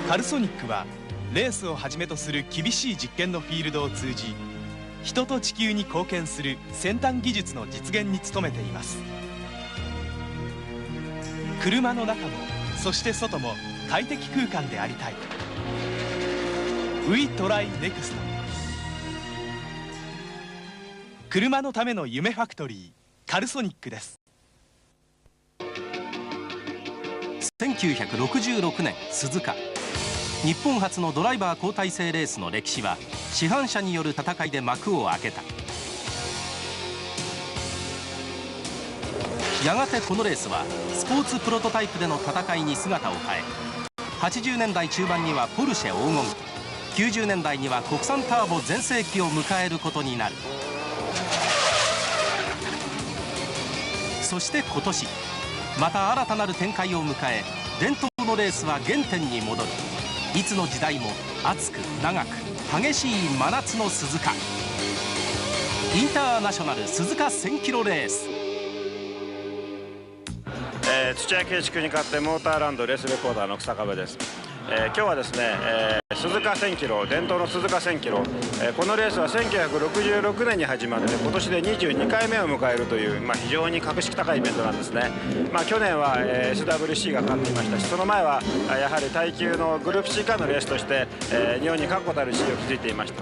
カルソニックはレースをはじめとする厳しい実験のフィールドを通じ、人と地球に貢献する先端技術の実現に努めています。車の中もそして外も快適空間でありたい。 We Try Next。 車のための夢ファクトリー、カルソニックです。1966年鈴鹿、日本初のドライバー交代制レースの歴史は市販車による戦いで幕を開けた。やがてこのレースはスポーツプロトタイプでの戦いに姿を変え、80年代中盤にはポルシェ黄金、90年代には国産ターボ全盛期を迎えることになる。そして今年また新たなる展開を迎え、伝統のレースは原点に戻り、いつの時代も熱く長く激しい真夏の鈴鹿、インターナショナル鈴鹿1000キロレース。土屋圭一君に勝ってモーターランドレースレポーターの草壁です。今日はですね、鈴鹿1000キロ、伝統の鈴鹿1000キロ、このレースは1966年に始まって今年で22回目を迎えるという、非常に格式高いイベントなんですね。去年は、SWC が勝っていましたし、その前はやはり耐久のグループ C カーのレースとして、日本に確固たる地位を築いていまし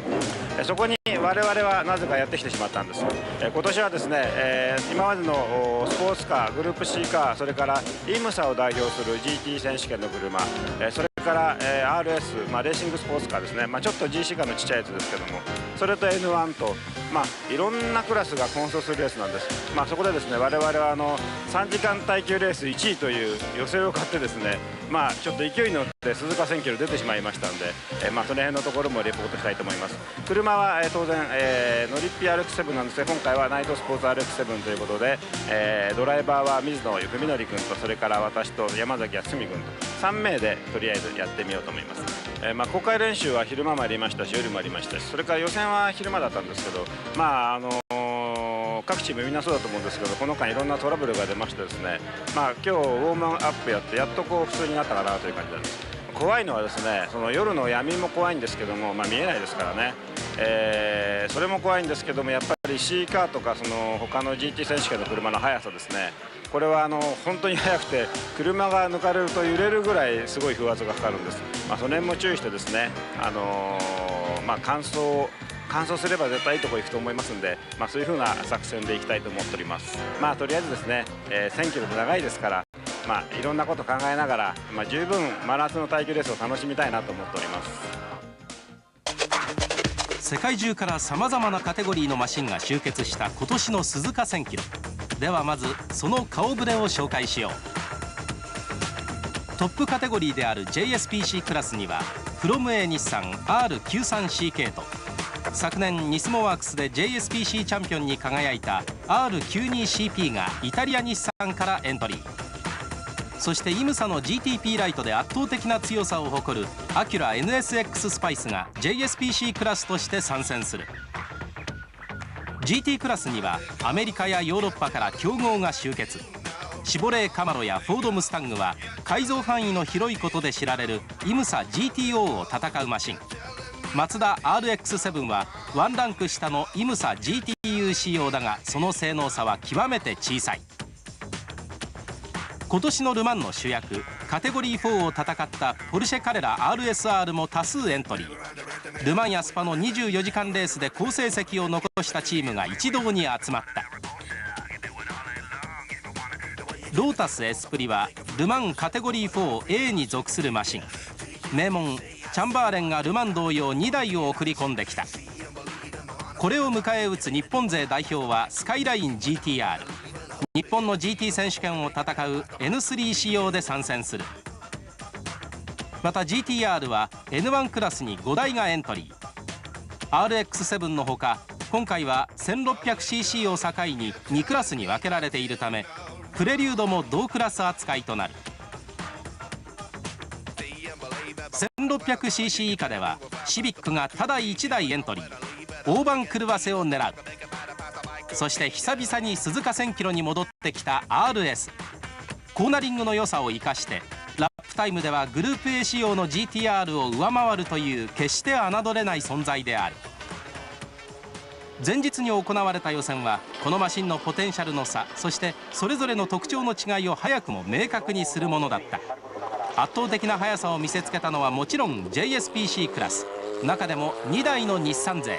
た。そこに我々はなぜかやってきてしまったんです。今年はですね、今までのスポーツカー、グループ C カー、それからイムサを代表する GT 選手権の車、それから、RS、レーシングスポーツカーですね、ちょっと GC カーのちっちゃいやつですけども、それと N1 と、いろんなクラスが混走するレースなんです。そこでですね、我々は3時間耐久レース1位という予選を買ってですね、ちょっと勢いに乗って鈴鹿1000キロ出てしまいましたので、その辺のところもレポートしたいと思います。車は、当然、ノリッピ RX7 なんですが、今回はナイトスポーツ RX7 ということで、ドライバーは水野文則君と、それから私と山崎康美君と3名でとりあえずやってみようと思います。公開練習は昼間もありましたし夜もありましたし、それから予選は昼間だったんですけど、各チームみんなそうだと思うんですけど、この間いろんなトラブルが出ましてですね、今日ウォームアップやってやっと普通になったかなという感じなんです。怖いのはですね、その夜の闇も怖いんですけども、見えないですからね、それも怖いんですけども、やっぱり C カーとかその他の GT 選手権の車の速さですね、これは本当に速くて車が抜かれると揺れるぐらいすごい風圧がかかるんです。その辺も注意してですね、完走すれば絶対いいところ行くと思いますんで、そういう風な作戦でいきたいと思っております。とりあえずですね、1000キロで長いですから、いろんなこと考えながら、十分真夏の耐久レースを楽しみたいなと思っております。世界中からさまざまなカテゴリーのマシンが集結した今年の鈴鹿1000キロでは、まずその顔ぶれを紹介しよう。トップカテゴリーである JSPC クラスにはフロム A 日産 R93CK と、昨年ニスモワークスで JSPC チャンピオンに輝いた R92CP がイタリア日産からエントリー。そしてイムサの GTP ライトで圧倒的な強さを誇るアキュラ NSX スパイスが JSPC クラスとして参戦する。 GT クラスにはアメリカやヨーロッパから強豪が集結。シボレー・カマロやフォード・ムスタングは改造範囲の広いことで知られるイムサ GTO を戦うマシン。マツダ RX7 はワンランク下のイムサ GTU 仕様だが、その性能差は極めて小さい。今年のルマンの主役カテゴリー4を戦ったポルシェカレラ RSR も多数エントリー。ルマンやスパの24時間レースで好成績を残したチームが一堂に集まった。ロータスエスプリはルマンカテゴリー 4A に属するマシン。名門チャンバーレンがルマン同様2台を送り込んできた。これを迎え撃つ日本勢代表はスカイライン GTR、日本の GT 選手権を戦う N3 仕様で参戦する。また GTR は N1 クラスに5台がエントリー。 RX7 のほか今回は 1600cc を境に2クラスに分けられているため、プレリュードも同クラス扱いとなる。 1600cc 以下ではシビックがただ1台エントリー。大番狂わせを狙う。そして久々に鈴鹿1000キロに戻ってきた RS。 コーナリングの良さを生かしてラッププタイムではグループ A 仕様の GTR を上回るという決して侮れない存在である。前日に行われた予選はこのマシンのポテンシャルの差、そしてそれぞれの特徴の違いを早くも明確にするものだった。圧倒的な速さを見せつけたのはもちろん JSPC クラス、中でも2台の日産勢。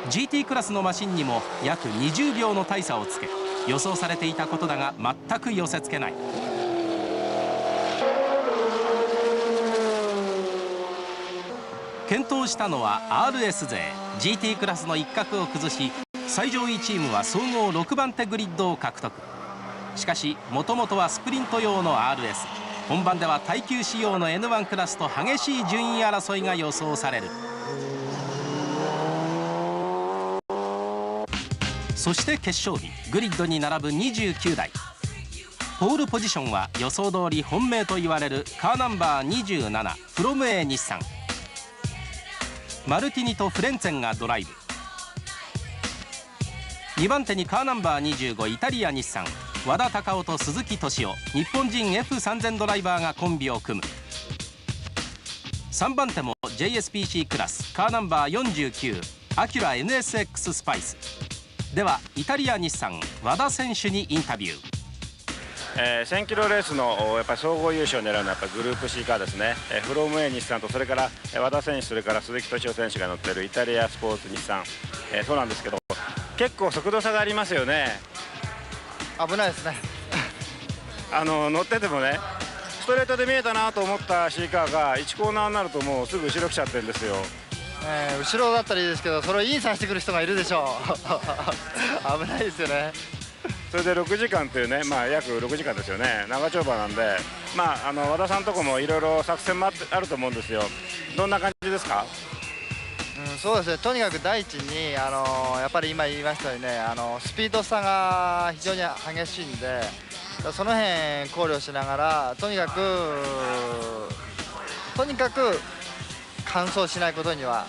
GT クラスのマシンにも約20秒の大差をつけ、予想されていたことだが全く寄せつけない。健闘したのは RS 勢。 GT クラスの一角を崩し、最上位チームは総合6番手グリッドを獲得。しかしもともとはスプリント用の RS、 本番では耐久仕様の N1 クラスと激しい順位争いが予想される。そして決勝日、グリッドに並ぶ29台。ポールポジションは予想通り本命と言われるカーナンバー27フロム A 日産。マルティニとフレンツェンがドライブ。2番手にカーナンバー25イタリア日産、和田隆夫と鈴木敏夫、日本人 F3000 ドライバーがコンビを組む。3番手も JSPC クラスカーナンバー49アキュラ NSX スパイス。ではイタリア日産和田選手にインタビュー。1000キロレースのやっぱり総合優勝を狙うのはやっぱグループ C カーですね。フロム A 日産と、それから和田選手、それから鈴木敏夫選手が乗っているイタリアスポーツ日産、そうなんですけど結構速度差がありますよね。危ないですね乗っててもね、ストレートで見えたなと思った C カーが1コーナーになるともうすぐ後ろ来ちゃってるんですよ。後ろだったらいいですけど、それをインさせてくる人がいるでしょう危ないですよね。それで6時間というね、約6時間ですよね、長丁場なんで、和田さんとこもいろいろ作戦もあると思うんですよ。どんな感じですか？そうですね、とにかく第一に、やっぱり今言いましたようにね、スピード差が非常に激しいんで、その辺考慮しながら、とにかく完走しないことには、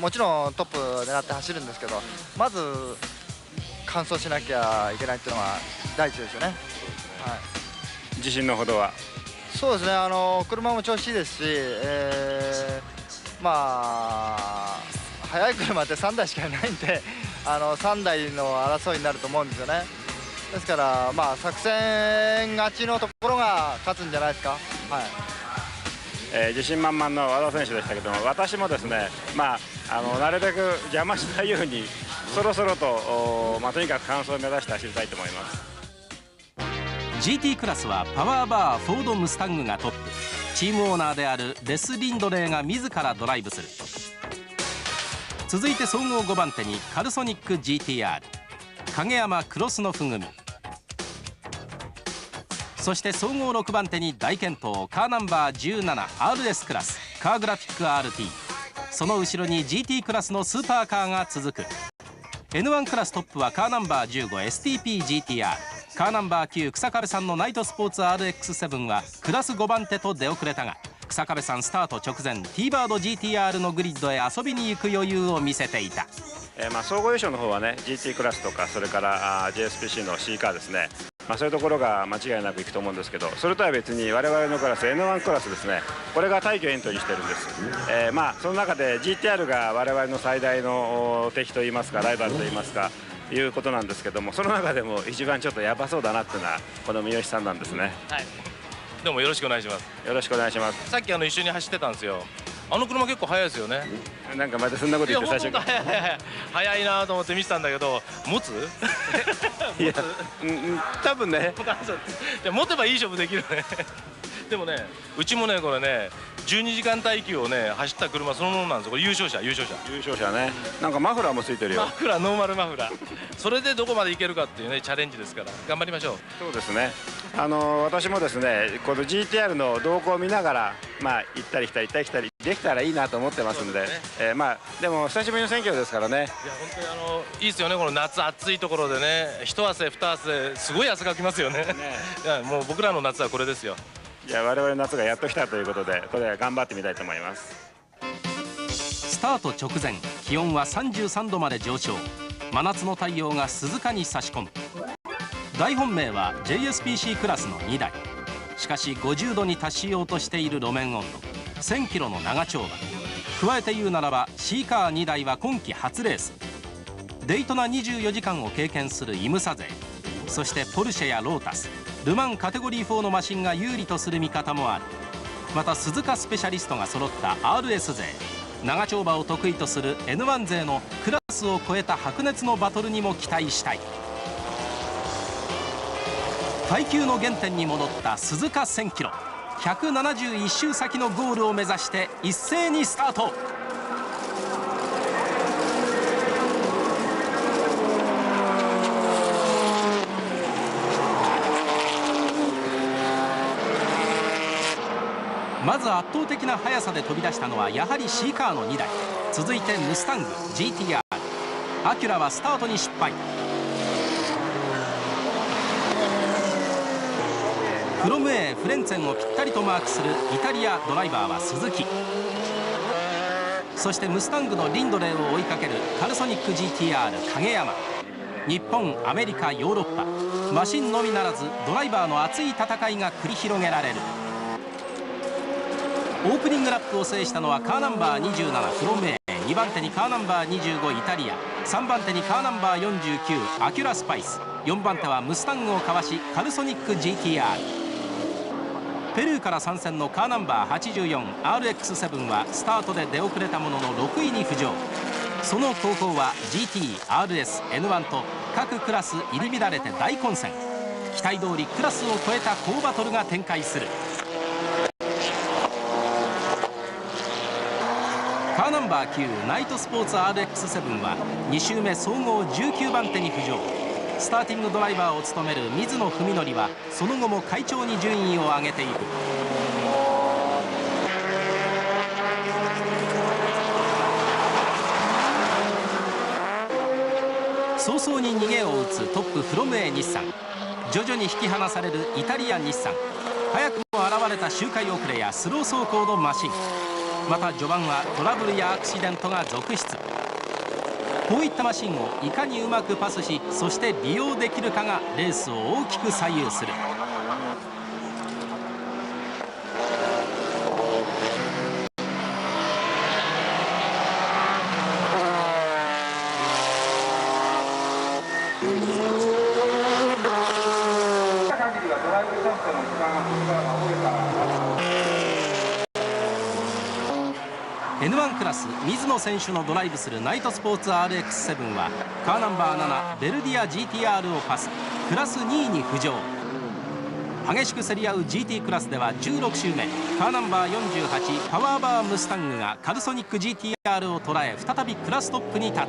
もちろんトップ狙って走るんですけど、まず完走しなきゃいけないっていうのが第一ですよね。はい、自信のほどは？そうですね、車も調子いいですし、速い車って3台しかいないんで3台の争いになると思うんですよね。ですから作戦勝ちのところが勝つんじゃないですか。はい、自信満々の和田選手でしたけども、私もですね、なるべく邪魔しないようにそろそろと、とにかく完走を目指して走りたいと思います。 GT クラスはパワーバーフォードムスタングがトップ。チームオーナーであるレス・リンドレーが自らドライブする。続いて総合5番手にカルソニック GTR、 影山クロスノフ組。そして総合6番手に大健闘カーナンバー 17RS クラスカーグラフィック RT。 その後ろに GT クラスのスーパーカーが続く。 N1 クラストップはカーナンバー 15STPGTR、 カーナンバー9草壁さんのナイトスポーツ RX7 はクラス5番手と出遅れたが、草壁さんスタート直前 T バード GTR のグリッドへ遊びに行く余裕を見せていた。総合優勝の方はね GT クラスとか、それから JSPC の C カーですね、そういうところが間違いなくいくと思うんですけど、それとは別に我々のクラス N1 クラスですね、これが大挙エントリーしてるんです。その中で GTR が我々の最大の敵といいますか、ライバルといいますかいうことなんですけども、その中でも一番ちょっとやばそうだなっていうのはこの三好さんなんですね。はい、どうもよろしくお願いします。よろしくお願いします。さっき一緒に走ってたんですよ。あの車結構速いですよね。なんかまたそんなこと言って最初から速いなと思って見てたんだけど、持つ？いや、多分ね。持てばいい勝負できるね。でもね、うちもねこれね12時間耐久をね走った車そのものなんですよ。これ優勝者ね。なんかマフラーもついてるよ。マフラー、ノーマルマフラー。それでどこまでいけるかっていうねチャレンジですから頑張りましょう。そうですね。私もですねこの GTR の動向を見ながら行ったり来たり行ったり来たりできたらいいなと思ってますんで、でも久しぶりの選挙ですからね。いや本当にいいですよね、この夏暑いところでね、一汗二汗すごい汗かきますよね。いやもう僕らの夏はこれですよ。いや我々の夏がやっと来たということで、これ頑張ってみたいと思います。スタート直前気温は33度まで上昇。真夏の太陽が鈴鹿に差し込む。大本命は JSPC クラスの2台。しかし50度に達しようとしている路面温度、1000キロの長丁場。加えて言うならばシーカー2台は今季初レース。デイトナ24時間を経験するイムサ勢、そしてポルシェやロータス、ルマンカテゴリー4のマシンが有利とする見方もある。また鈴鹿スペシャリストが揃った RS 勢、長丁場を得意とする N1 勢のクラスを超えた白熱のバトルにも期待したい。耐久の原点に戻った鈴鹿1000キロ、171周先のゴールを目指して一斉にスタート。まず圧倒的な速さで飛び出したのはやはりシーカーの2台、続いてムスタング、 GTR、 アキュラはスタートに失敗。フロム A フレンツェンをぴったりとマークするイタリアドライバーは鈴木、そしてムスタングのリンドレーを追いかけるカルソニック GTR 影山。日本、アメリカ、ヨーロッパ、マシンのみならずドライバーの熱い戦いが繰り広げられる。オープニングラップを制したのはカーナンバー27フロム A、 2番手にカーナンバー25イタリア、3番手にカーナンバー49アキュラスパイス、4番手はムスタングをかわしカルソニック GTR。 ペルーから参戦のカーナンバー 84RX7 はスタートで出遅れたものの6位に浮上。その後方は GT、RS、N1 と各クラス入り乱れて大混戦。期待通りクラスを超えた好バトルが展開する。カーナンバー9ナイトスポーツ RX7 は2周目総合19番手に浮上。スターティングドライバーを務める水野文則はその後も快調に順位を上げていく。早々に逃げを打つトップフロム A 日産、徐々に引き離されるイタリア日産、早くも現れた周回遅れやスロー走行のマシン、また序盤はトラブルやアクシデントが続出。こういったマシンをいかにうまくパスし、そして利用できるかがレースを大きく左右する。N1 クラス水野選手のドライブするナイトスポーツ RX7 はカーナンバー7ベルディア GTR をパス、クラス2位に浮上。激しく競り合う GT クラスでは16周目、カーナンバー48パワーバームスタングがカルソニック GTR を捉え再びクラストップに立つ。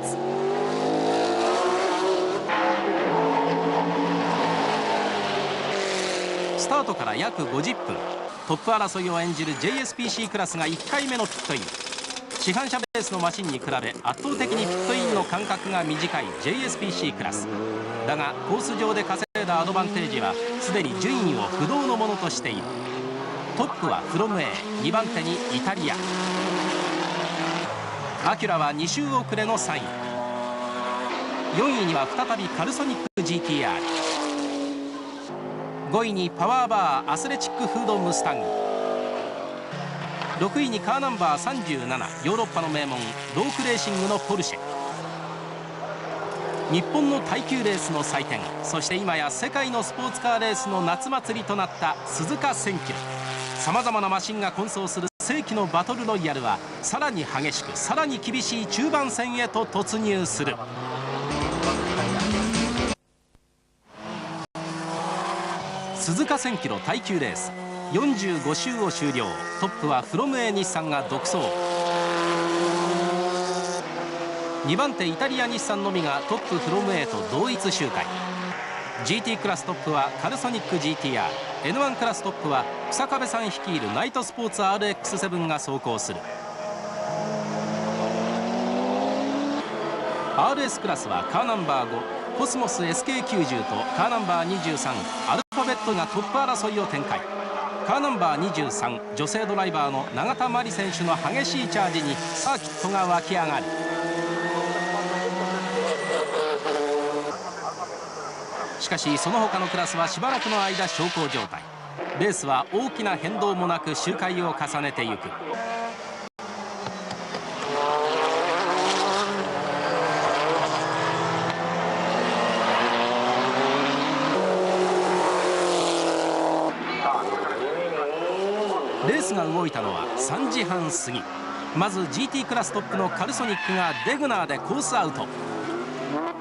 スタートから約50分、トップ争いを演じる JSPC クラスが1回目のピットイン。市販車ベースのマシンに比べ圧倒的にピットインの間隔が短い JSPC クラスだが、コース上で稼いだアドバンテージはすでに順位を不動のものとしている。トップはフロム A、 2番手にイタリア、アキュラは2周遅れの3位、4位には再びカルソニック GTR、 5位にパワーバーアスレチックフードムスタング、6位にカーナンバー37ヨーロッパの名門ロークレーシングのポルシェ。日本の耐久レースの祭典、そして今や世界のスポーツカーレースの夏祭りとなった鈴鹿1000キロ。さまざまなマシンが混走する世紀のバトルロイヤルはさらに激しく、さらに厳しい中盤戦へと突入する。鈴鹿1000キロ耐久レース45周を終了。トップはフロム A 日産が独走。2番手イタリア日産のみがトップフロム A と同一周回。 GT クラストップはカルソニック GTR、 N1 クラストップは草壁さん率いるナイトスポーツ RX7 が走行する。 RS クラスはカーナンバー5コスモス SK90 とカーナンバー23アルファベットがトップ争いを展開。カーナンバー23女性ドライバーの永田真理選手の激しいチャージにサーキットが沸き上がる。しかしその他のクラスはしばらくの間小康状態。レースは大きな変動もなく周回を重ねてゆく。レースが動いたのは3時半過ぎ。まず GT クラストップのカルソニックがデグナーでコースアウト。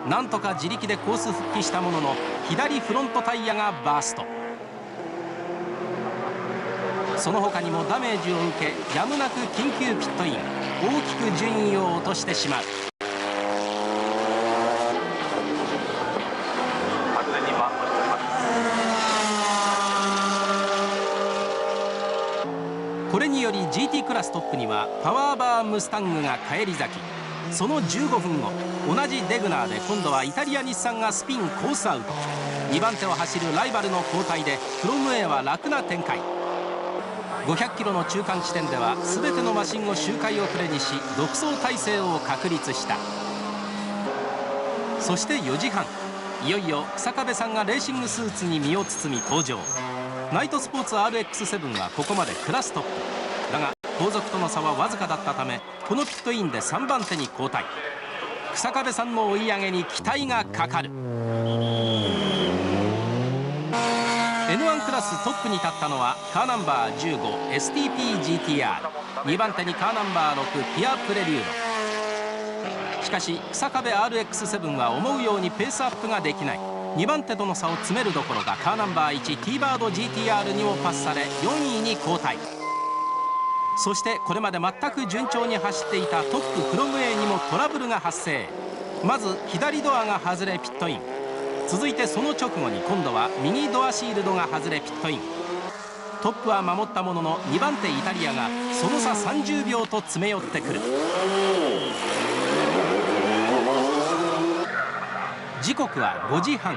なんとか自力でコース復帰したものの、左フロントタイヤがバースト。その他にもダメージを受け、やむなく緊急ピットイン。大きく順位を落としてしまう。これにより GT クラストップにはパワーバームスタングが返り咲き、その15分後、同じデグナーで今度はイタリア日産がスピンコースアウト。2番手を走るライバルの交代でフロム A は楽な展開。500キロの中間地点では全てのマシンを周回遅れにし、独走体制を確立した。そして4時半、いよいよ日下部さんがレーシングスーツに身を包み登場。ナイトスポーツ RX7 はここまでクラストップだが、後続との差はわずかだったため、このピットインで3番手に交代。日下部さんの追い上げに期待がかかる。 N1 クラストップに立ったのはカーナンバー 15STPGTR、2 番手にカーナンバー6ピアプレリュード。しかし日下部 RX7 は思うようにペースアップができない。2番手との差を詰めるどころか、カーナンバー1 T バード GTR にもパスされ4位に後退。そしてこれまで全く順調に走っていたトップフロム A にもトラブルが発生。まず左ドアが外れピットイン。続いてその直後に今度は右ドアシールドが外れピットイン。トップは守ったものの、2番手イタリアがその差30秒と詰め寄ってくる。時刻は5時半。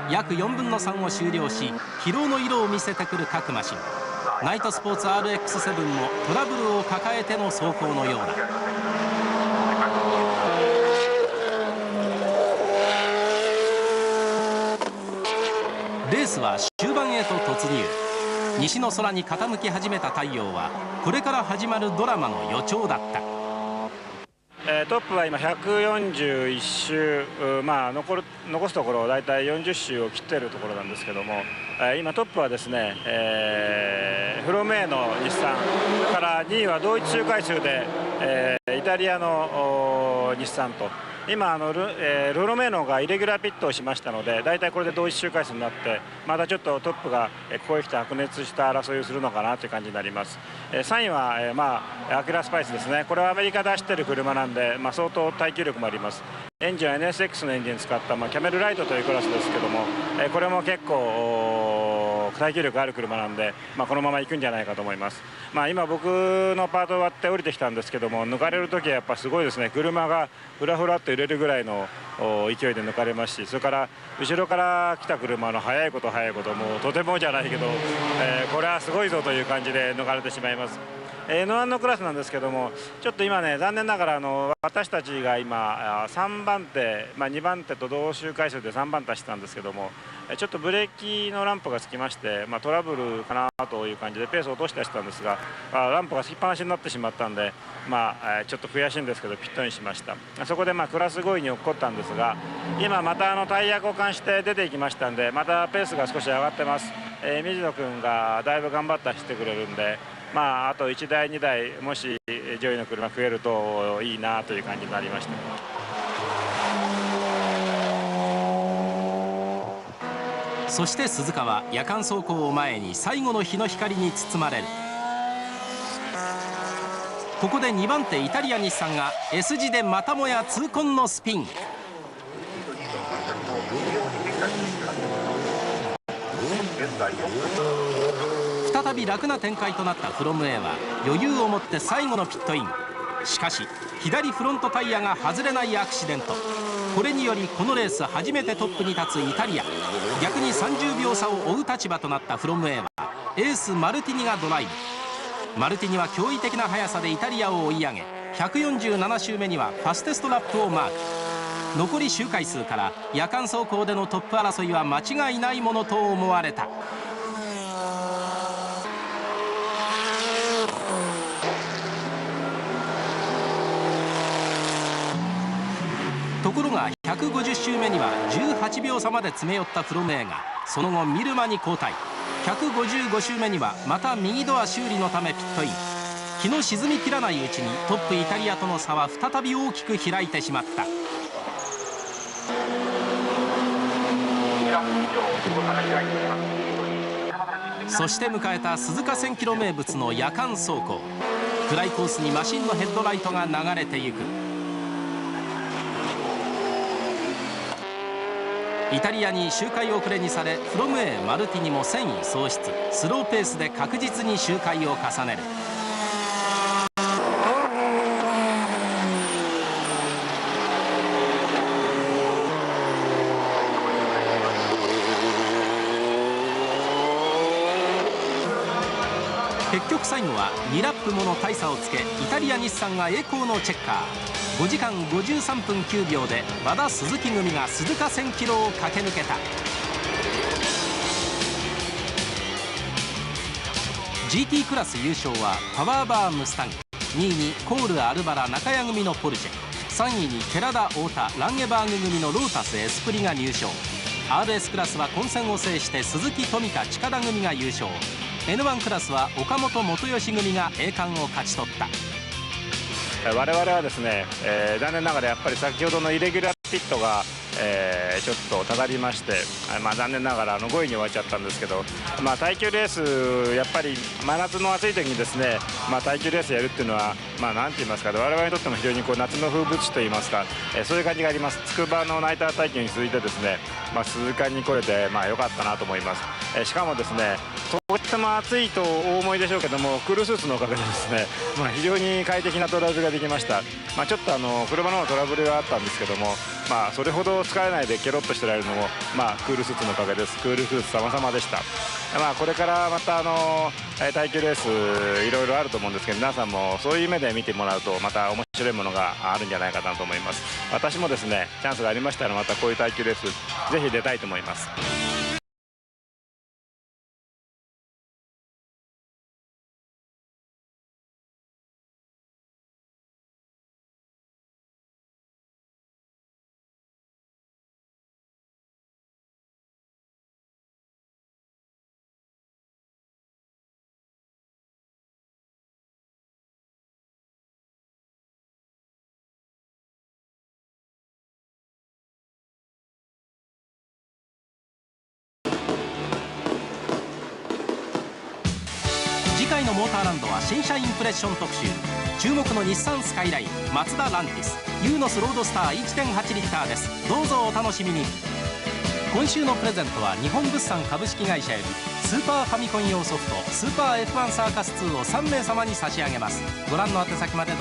約4分の3を終了し、疲労の色を見せてくる各マシン。ナイトスポーツ RX7 もトラブルを抱えての走行のようだ。レースは終盤へと突入。西の空に傾き始めた太陽は、これから始まるドラマの予兆だった。トップは今141周、残すところ大体40周を切っているところなんですけども、今トップはですね、フロム A の日産から2位は同一周回数で、イタリアの日産と。今ルロメーノがイレギュラーピットをしましたので、大体これで同一周回数になって、またちょっとトップがここへ来て白熱した争いをするのかなという感じになります。3位は、アキュラスパイスですね。これはアメリカで走っている車なんで、相当耐久力もあります。エンジンは NSX のエンジンを使った、キャメルライトというクラスですけども、これも結構耐久力ある車なんで、このまま行くんじゃないかと思います。今僕のパート終わって降りてきたんですけども、抜かれる時はやっぱすごいですね。車がフラフラっと揺れるぐらいの勢いで抜かれますし、それから後ろから来た車の速いこともうとてもじゃないけど、これはすごいぞという感じで抜かれてしまいます。N1 のクラスなんですけども、ちょっと今ね、残念ながら私たちが今3番手、2番手と同周回数で3番手してたんですけども、ちょっとブレーキのランプがつきまして、トラブルかなという感じでペースを落としてたんですが、ランプがつきっぱなしになってしまったんで、ちょっと悔しいんですけどピットインしました。そこでクラス5位に落っこったんですが、今またタイヤ交換して出ていきましたんで、またペースが少し上がってます。水野君がだいぶ頑張って走ってくれるんで、あと1台2台もし上位の車増えるといいなという感じになりました。そして鈴鹿は夜間走行を前に最後の日の光に包まれる。ここで2番手イタリア日産が S 字でまたもや痛恨のスピン。再び楽な展開となったフロム A は余裕を持って最後のピットイン。しかし左フロントタイヤが外れないアクシデント。これによりこのレース初めてトップに立つイタリア、逆に30秒差を追う立場となったフロム A はエースマルティニがドライブ。マルティニは驚異的な速さでイタリアを追い上げ、147周目にはファステストラップをマーク。残り周回数から夜間走行でのトップ争いは間違いないものと思われた。ところが150周目には18秒差まで詰め寄ったフロム A がその後ミルマに交代。155周目にはまた右ドア修理のためピットイン。日の沈みきらないうちにトップイタリアとの差は再び大きく開いてしまった。そして迎えた鈴鹿1000キロ名物の夜間走行。暗いコースにマシンのヘッドライトが流れていく。イタリアに周回遅れにされフロム A マルティニも戦意喪失。スローペースで確実に周回を重ねる。結局最後は2ラップもの大差をつけイタリア日産が栄光のチェッカー。5時間53分9秒で和田鈴木組が鈴鹿1000キロを駆け抜けた。 GT クラス優勝はパワーバームスタング、2位にコールアルバラ中谷組のポルシェ、3位に寺田太田ランゲバーグ組のロータスエスプリが入賞。 RS クラスは混戦を制して鈴木富田近田組が優勝。 N1 クラスは岡本元義組が栄冠を勝ち取った。我々はですね、残念ながらやっぱり先ほどのイレギュラーピットが、ちょっとたたりまして、残念ながら5位に終わっちゃったんですけど、耐久レースやっぱり真夏の暑い時にですね、耐久レースやるっていうのは何て言いますか、我々にとっても非常に夏の風物詩といいますか、そういう感じがあります。筑波のナイター耐久に続いてですね、鈴鹿に来れて良かったなと思います。しかもですね、とっても暑いとお思いでしょうけども、クールスーツのおかげでですね、非常に快適なドライブができました。ちょっと車のトラブルがあったんですけども、それほど疲れないでケロッとしてられるのも、クールスーツのおかげです。クールスーツ様々でした。これからまた耐久レースいろいろあると思うんですけど、皆さんもそういう目で見てもらうとまた面白いものがあるんじゃないかなと思います。私もですね、チャンスがありましたらまたこういう耐久レースぜひ出たいと思います。次回のモーターランドは新車インプレッション特集。注目の日産スカイライン、マツダランティス、ユーノスロードスター 1.8 リッターです。どうぞお楽しみに。今週のプレゼントは日本物産株式会社よりスーパーファミコン用ソフトスーパー F1 サーカス2を3名様に差し上げます。ご覧の宛先まで